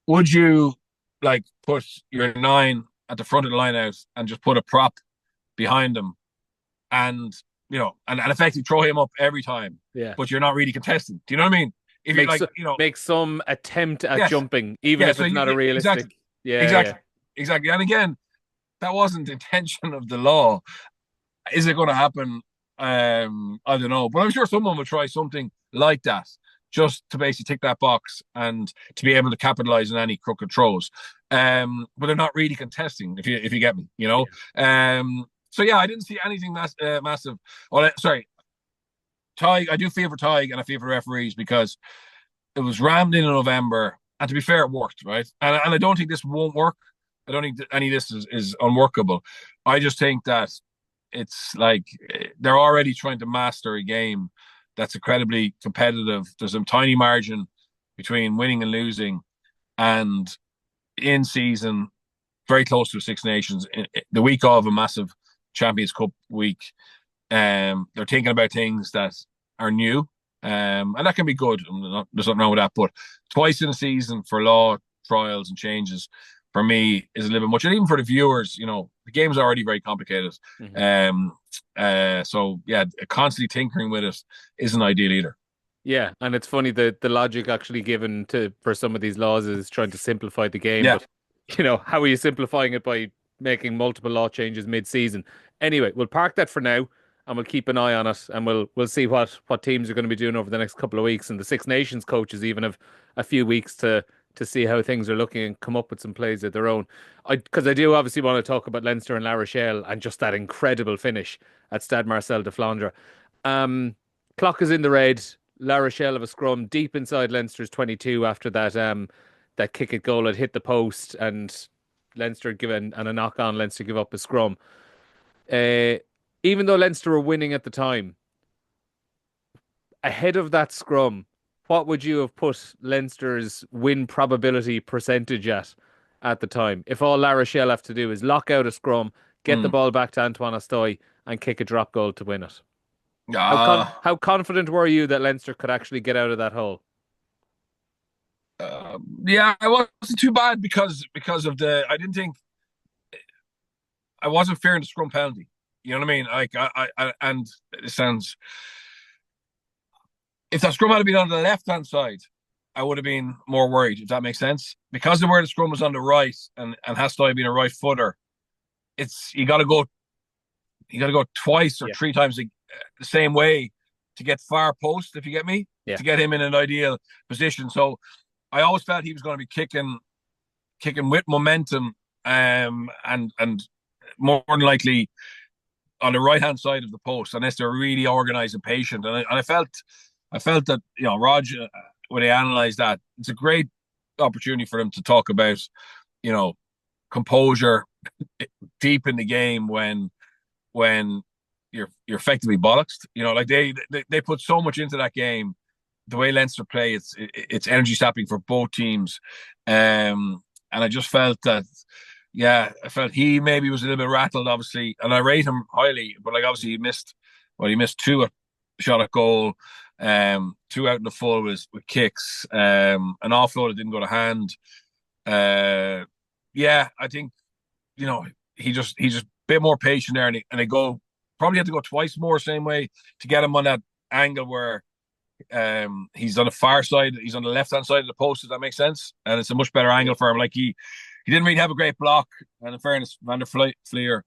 would you like put your 9 at the front of the line out and just put a prop behind him, and you know, and effectively throw him up every time? Yeah. But you're not really contesting. Do you know what I mean? If you like, you know, make some attempt at jumping, even if so it's not a realistic. Exactly. Yeah. Exactly. And again, that wasn't the intention of the law. Is it going to happen? I don't know, but I'm sure someone will try something like that just to basically tick that box and to be able to capitalize on any crooked throws. But they're not really contesting, if you get me, you know. Yeah. So yeah, I didn't see anything massive. Well, sorry, Tadhg. I do feel for Tadhg and I feel for referees because it was rammed in November, and to be fair, it worked, right? And I don't think this won't work. I don't think any of this is unworkable. I just think that it's like they're already trying to master a game that's incredibly competitive. There's a tiny margin between winning and losing, and in season, very close to a Six Nations, the week of a massive Champions Cup week. They're thinking about things that are new, and that can be good. There's nothing wrong with that. But twice in a season for law trials and changes, for me, is a little bit much. And even for the viewers, you know, the game's already very complicated. So yeah, constantly tinkering with it isn't ideal either. Yeah, and it's funny the logic actually given for some of these laws is trying to simplify the game, Yeah. but you know, how are you simplifying it by making multiple law changes mid-season? Anyway, we'll park that for now and we'll keep an eye on it, and we'll see what teams are going to be doing over the next couple of weeks, and the Six Nations coaches even have a few weeks to see how things are looking and come up with some plays of their own. Because I do obviously want to talk about Leinster and La Rochelle and just that incredible finish at Stade Marcel de Flandre. Clock is in the red. La Rochelle of a scrum deep inside Leinster's 22 after that kick at goal had hit the post, and Leinster given and a knock on. Leinster give up a scrum. Even though Leinster were winning at the time, ahead of that scrum, what would you have put Leinster's win probability percentage at at the time. If all La Rochelle have to do is lock out a scrum, get the Mm. ball back to Antoine Astoy, and kick a drop goal to win it. Ah, How confident were you that Leinster could actually get out of that hole? yeah, I wasn't too bad because of the. I didn't think I wasn't fearing the scrum penalty. You know what I mean? Like and it sounds if that scrum had been on the left hand side, I would have been more worried. If that makes sense, because of where the scrum was on the right and has to have been a right footer, it's you got to go twice or Yeah. three times the same way to get far post. If you get me, Yeah. to get him in an ideal position. So I always felt he was going to be kicking with momentum, and more than likely on the right hand side of the post, unless they're really organised and patient. And I felt that Rog, when they analysed that, it's a great opportunity for them to talk about you know composure deep in the game when you're effectively bollocksed. Like they put so much into that game. The way Leinster play, it's energy sapping for both teams, and I just felt that. Yeah, I felt he maybe was a little bit rattled, obviously, and I rate him highly. But like, obviously, he missed two shot at goal, two out in the full with kicks, an offload that didn't go to hand. Yeah, I think he's just a bit more patient there, and they go probably had to go twice more same way to get him on that angle where he's on the far side, he's on the left hand side of the post. Does that make sense? And it's a much better angle for him. Like he didn't really have a great block, and in fairness, Van der Fleer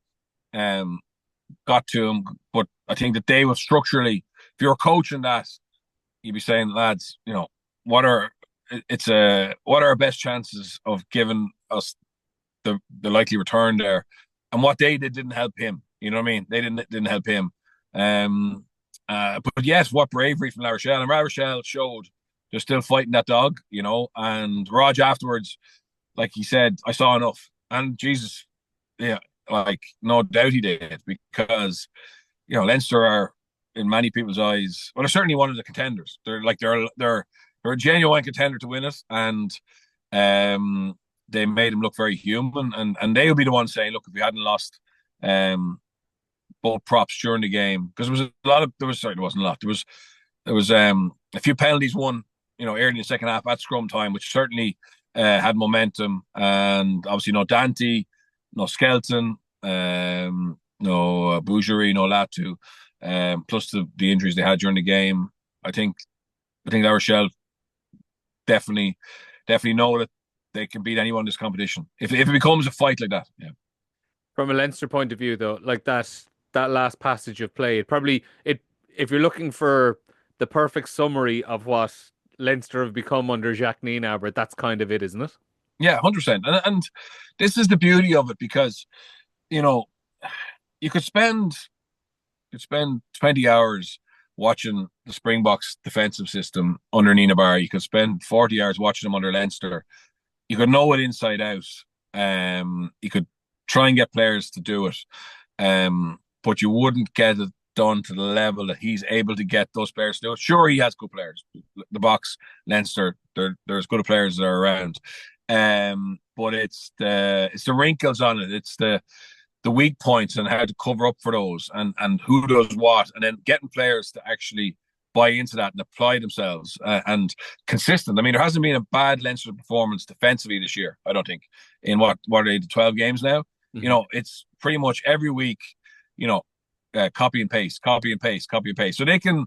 got to him. But I think that they would structurally, if you were coaching that, you'd be saying, lads, what are what are our best chances of giving us the likely return there? And what they did didn't help him. You know what I mean? They didn't help him. But yes, what bravery from La Rochelle. And La Rochelle showed they're still fighting that dog, and Rog afterwards, like he said, I saw enough. And Jesus, yeah, like no doubt he did, because Leinster are in many people's eyes, well, they're certainly one of the contenders. They're a genuine contender to win it, and they made him look very human, and they'll be the ones saying, look, if we hadn't lost both props during the game, because there wasn't a lot. There was a few penalties won, early in the second half at scrum time, which certainly had momentum, and obviously no Dante, no Skelton, no Bougerie, no Latu, plus the injuries they had during the game. I think La Rochelle definitely know that they can beat anyone in this competition if it becomes a fight like that. Yeah. From a Leinster point of view, though, like that last passage of play, if you're looking for the perfect summary of what Leinster have become under Jacques Nienaber, that's kind of it, isn't it? Yeah, 100%. And this is the beauty of it, because you could spend 20 hours watching the Springboks defensive system under Nienaber. You could spend 40 hours watching them under Leinster. You could know it inside out. You could try and get players to do it, but you wouldn't get it done to the level that he's able to get those players to do it. Sure, he has good players. The Boks, Leinster, there's good players that are around. But it's the wrinkles on it. It's the weak points and how to cover up for those, and who does what, and then getting players to actually buy into that and apply themselves, and consistent. I mean, there hasn't been a bad Leinster performance defensively this year, I don't think, in what are they, the 12 games now? Mm-hmm. It's pretty much every week, copy and paste, copy and paste, copy and paste. So they can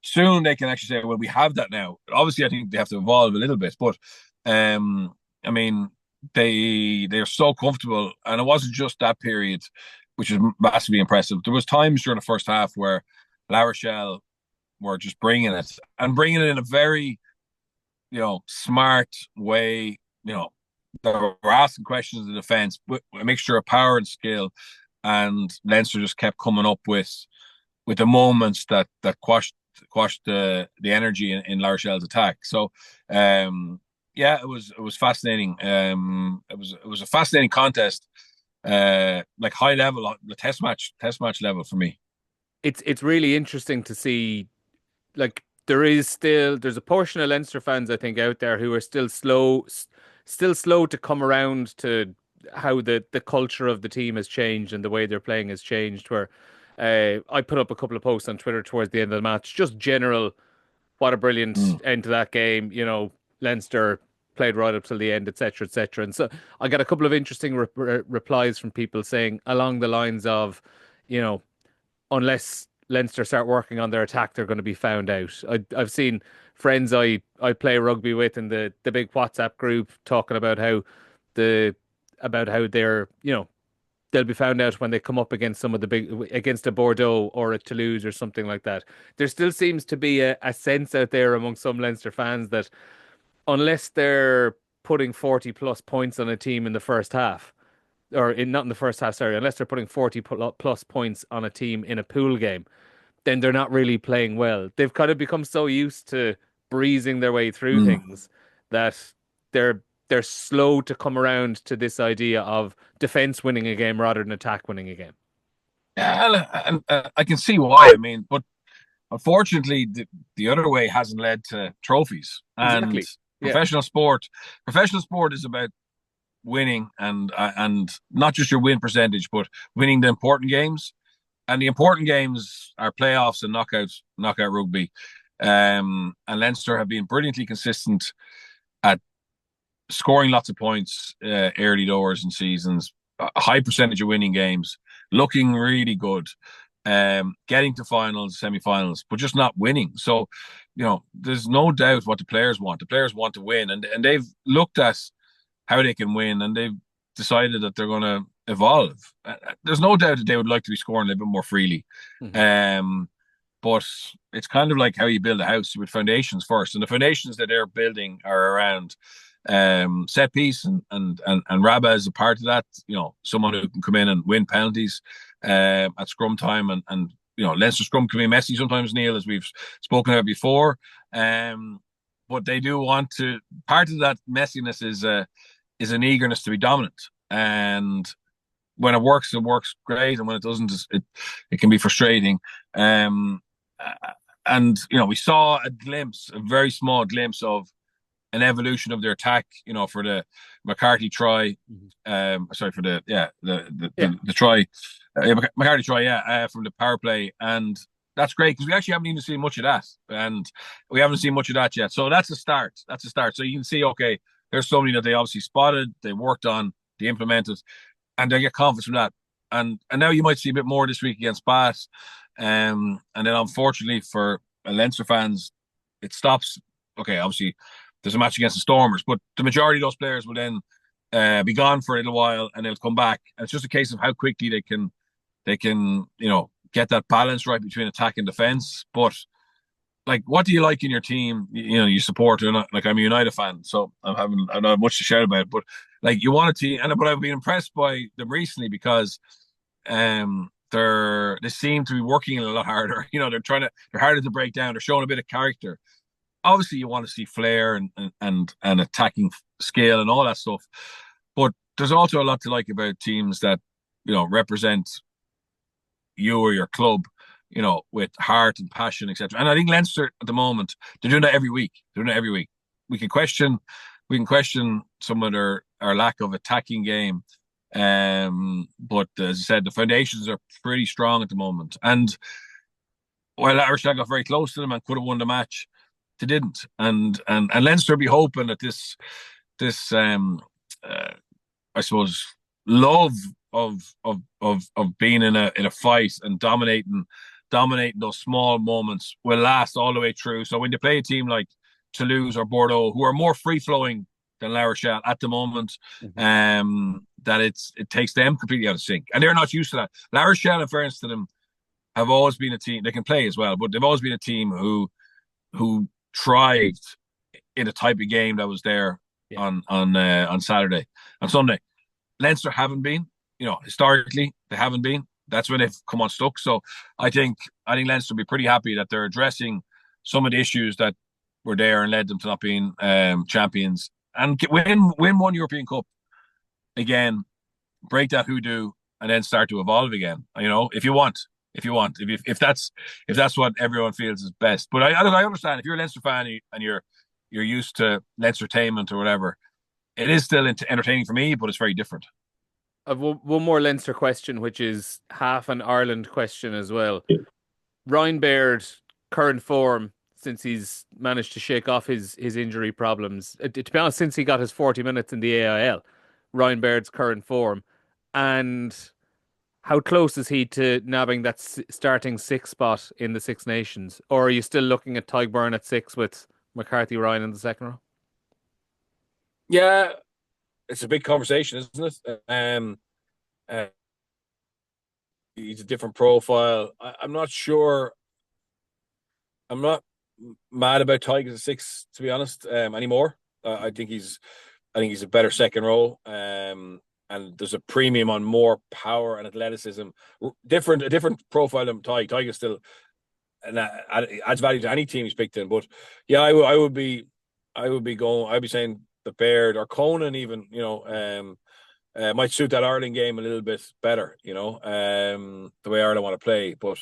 actually say, well, we have that now. Obviously, I think they have to evolve a little bit, but I mean, they're so comfortable, and it wasn't just that period, which is massively impressive. There was times during the first half where La Rochelle were just bringing it in a very, smart way. They were asking questions of the defense, but a mixture of power and skill, and Leinster just kept coming up with the moments that quashed the energy in La Rochelle's attack. So, yeah, it was fascinating. It was a fascinating contest, like high level, the test match level for me. It's really interesting to see. Like there's a portion of Leinster fans, I think, out there who are still still slow to come around to how the culture of the team has changed and the way they're playing has changed. Where I put up a couple of posts on Twitter towards the end of the match, just general, what a brilliant Mm. end to that game. Leinster played right up till the end, etc., etc. And so I got a couple of interesting replies from people saying along the lines of, you know, unless Leinster start working on their attack, they're going to be found out. I've seen friends I play rugby with in the big WhatsApp group talking about the how they're, they'll be found out when they come up against some of the against a Bordeaux or a Toulouse or something like that. There still seems to be a sense out there among some Leinster fans that unless they're putting 40 plus points on a team in the first half, not in the first half, sorry, unless they're putting 40 plus points on a team in a pool game, then they're not really playing well. They've kind of become so used to breezing their way through Mm. things that they're slow to come around to this idea of defense winning a game rather than attack winning a game. Yeah, and I can see why. I mean, but unfortunately, the other way hasn't led to trophies. And Exactly. Yeah. professional sport is about winning and not just your win percentage, but winning the important games. And the important games are playoffs and knockout rugby. And Leinster have been brilliantly consistent at scoring lots of points early doors in seasons, a high percentage of winning games, looking really good, getting to finals, semi-finals, but just not winning. So, there's no doubt what the players want. The players want to win, and they've looked at how they can win, and they've decided that they're going to evolve. There's no doubt that they would like to be scoring a little bit more freely. Mm-hmm. But it's kind of like how you build a house with foundations first, and the foundations that they're building are around set piece and Rabba is a part of that. Someone who can come in and win penalties at scrum time, and Leinster scrum can be messy sometimes, Neil, as we've spoken about before. But they do want to. Part of that messiness is an eagerness to be dominant, and when it works great, and when it doesn't, it can be frustrating. And we saw a very small glimpse of an evolution of their attack, for the McCarthy try. Sorry, for the try, McCarthy try, from the power play, and that's great because we actually haven't even seen much of that, and we haven't seen much of that yet. So that's a start. So you can see, okay, there's somebody that they obviously spotted, they worked on, they implemented, and they get confidence from that. And now you might see a bit more this week against Bath, and then unfortunately for Leinster fans, it stops. Okay, obviously there's a match against the Stormers, but the majority of those players will then be gone for a little while, and they'll come back. And it's just a case of how quickly they can get that balance right between attack and defense. But like, what do you like in your team? You support, or not? Like, I'm a United fan, so I don't have much to shout about. But like, you want a team, but I've been impressed by them recently because they seem to be working a lot harder. They're harder to break down. They're showing a bit of character. Obviously you want to see flair and attacking skill and all that stuff, but there's also a lot to like about teams that represent you or your club, with heart and passion, etc. And I think Leinster at the moment, they're doing that every week. We can question some of their lack of attacking game, but as I said, the foundations are pretty strong at the moment. And while Rochelle got very close to them and could have won the match, they didn't, and Leinster be hoping that this I suppose love of being in a fight and dominating those small moments will last all the way through. So when you play a team like Toulouse or Bordeaux, who are more free flowing than La Rochelle at the moment, that it takes them completely out of sync, and they're not used to that. La Rochelle, in fairness to them, have always been a team, they can play as well, but they've always been a team who thrived in a type of game that was there on Saturday, on Sunday. Leinster haven't been, historically they haven't been. That's when they've come unstuck. So I think Leinster will be pretty happy that they're addressing some of the issues that were there and led them to not being champions, and win one European Cup again, break that hoodoo, and then start to evolve again. If that's what everyone feels is best. But I understand if you're a Leinster fan and you're used to Leinstertainment or whatever, It is still entertaining for me, but it's very different. I've one more Leinster question, which is half an Ireland question as well. Ryan Baird, current form since he's managed to shake off his injury problems. To be honest, since he got his 40 minutes in the AIL, Ryan Baird's current form. And how close is he to nabbing that starting six spot in the Six Nations? Or are you still looking at Tadhg Beirne at six with McCarthy Ryan in the second row? Yeah, it's a big conversation, isn't it? Uh, he's a different profile. I'm not sure. I'm not mad about Tigers at six, to be honest, anymore. I think he's a better second row. And there's a premium on more power and athleticism. A different profile than Tig. Tig is still and adds value to any team he's picked in. But yeah, I would be going. I'd be saying the Baird or Conan even. Might suit that Ireland game a little bit better. The way Ireland want to play. But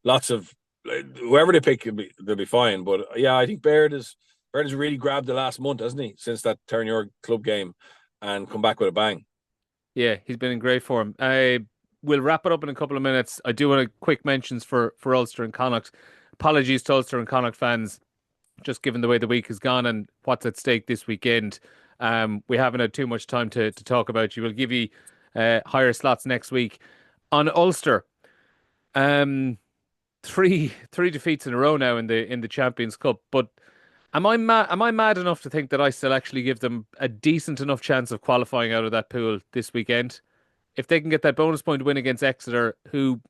lots of whoever they pick, they'll be fine. But yeah, I think Baird has really grabbed the last month, hasn't he, since that Turn Your Club game, and come back with a bang. Yeah, he's been in great form. I will wrap it up in a couple of minutes. I do want to quick mentions for Ulster and Connacht. Apologies to Ulster and Connacht fans, just given the way the week has gone and what's at stake this weekend. We haven't had too much time to talk about you. We'll give you higher slots next week. On Ulster, um, three defeats in a row now in the Champions Cup. But am I mad enough to think that I still actually give them a decent enough chance of qualifying out of that pool this weekend? If they can get that bonus point win against Exeter, who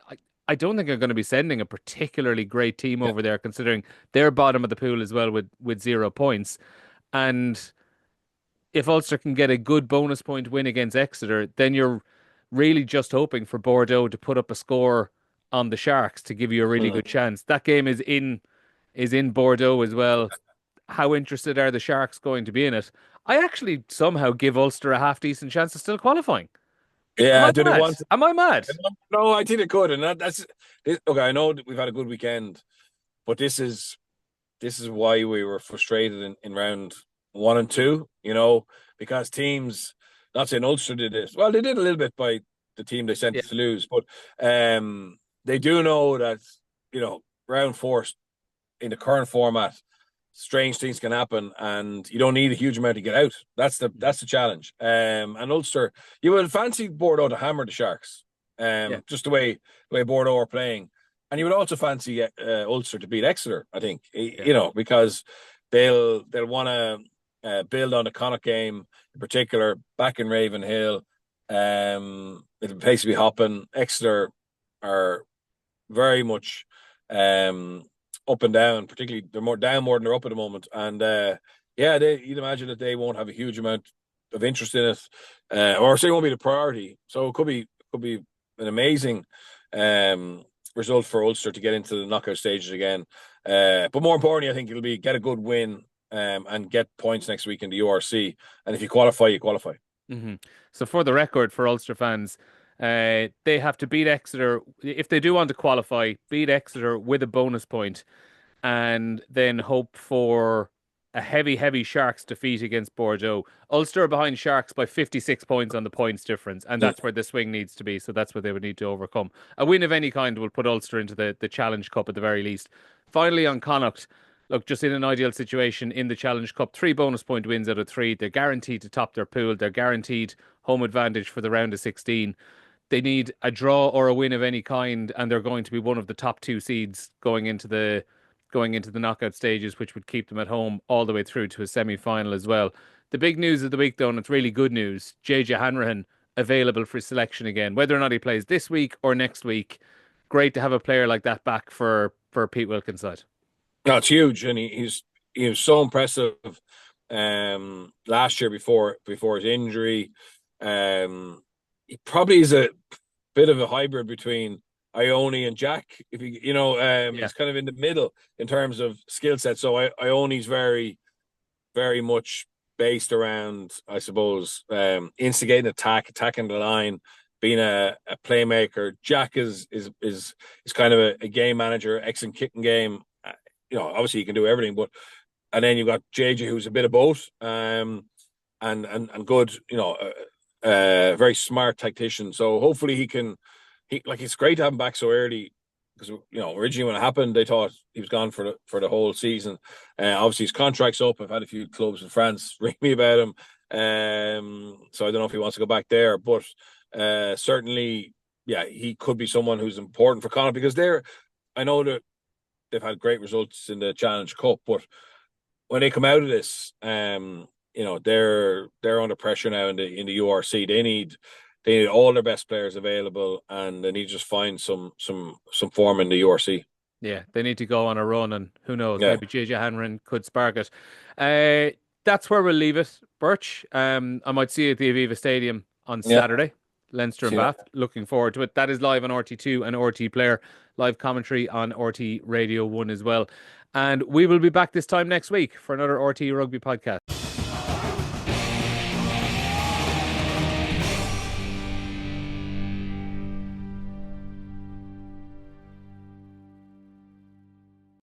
I, I don't think are going to be sending a particularly great team Yeah. over there, considering they're bottom of the pool as well with 0 points. And if Ulster can get a good bonus point win against Exeter, then you're really just hoping for Bordeaux to put up a score on the Sharks to give you a really Mm. good chance. That game is in Bordeaux as well. How interested are the Sharks going to be in it? I actually somehow give Ulster a half decent chance of still qualifying. Am I Yeah, do they mad? want? Am I mad? No, I think they could, and that's okay. I know that we've had a good weekend, but this is why we were frustrated in round one and two. Because teams, not saying Ulster did this. Well, they did a little bit by the team they sent Yeah, us to lose, but they do know that round four in the current format, strange things can happen, and you don't need a huge amount to get out. That's the challenge. And Ulster, you would fancy Bordeaux to hammer the Sharks, yeah, just the way Bordeaux are playing, and you would also fancy Ulster to beat Exeter. I think yeah. because they'll want to build on the Connacht game in particular, back in Ravenhill. It'll basically hopping. Exeter are very much up and down. Particularly, they're more down more than they're up at the moment. And yeah, you'd imagine that they won't have a huge amount of interest in it, or say it won't be the priority. So it could be an amazing result for Ulster to get into the knockout stages again. But more importantly, I think it'll be get a good win and get points next week in the URC. And if you qualify, you qualify. hmm So for the record, for Ulster fans, they have to beat Exeter if they do want to qualify. Beat Exeter with a bonus point, and then hope for a heavy, heavy Sharks defeat against Bordeaux. Ulster are behind Sharks by 56 points on the points difference, and Yeah. that's where the swing needs to be. So that's what they would need to overcome. A win of any kind will put Ulster into the Challenge Cup at the very least. Finally, on Connacht, look, just in an ideal situation in the Challenge Cup, 3 bonus point wins out of three. They're guaranteed to top their pool. They're guaranteed home advantage for the round of 16. They need a draw or a win of any kind, and they're going to be one of the top two seeds going into the knockout stages, which would keep them at home all the way through to a semi-final as well. The big news of the week, though, and it's really good news, JJ Hanrahan available for selection again. Whether or not he plays this week or next week, great to have a player like that back for Pete Wilkins' side. No, it's huge, and he was so impressive last year before his injury. He probably is a bit of a hybrid between Ione and Jack. If Yeah, he's kind of in the middle in terms of skill set. So Ione's very, very much based around, I suppose, instigating attacking the line, being a playmaker. Jack is kind of a game manager, excellent kicking game. Obviously he can do everything, but and then you've got JJ who's a bit of both. and good, very smart tactician. So hopefully it's great to have him back so early, because originally when it happened they thought he was gone for the whole season. Obviously his contract's up. I've had a few clubs in France ring me about him, so I don't know if he wants to go back there, but certainly, yeah, he could be someone who's important for Connacht, because I know that they've had great results in the Challenge Cup, but when they come out of this, they're under pressure now in the URC. They need all their best players available, and they need to just find some form in the URC. Yeah, they need to go on a run, and who knows, Yeah. maybe JJ Hanrahan could spark it. That's where we'll leave it, Birch. I might see you at the Aviva Stadium on Yeah. Saturday, Leinster and See ya. Bath. Looking forward to it. That is live on RT2 and RT Player, live commentary on RT Radio 1 as well. And we will be back this time next week for another RTE Rugby podcast.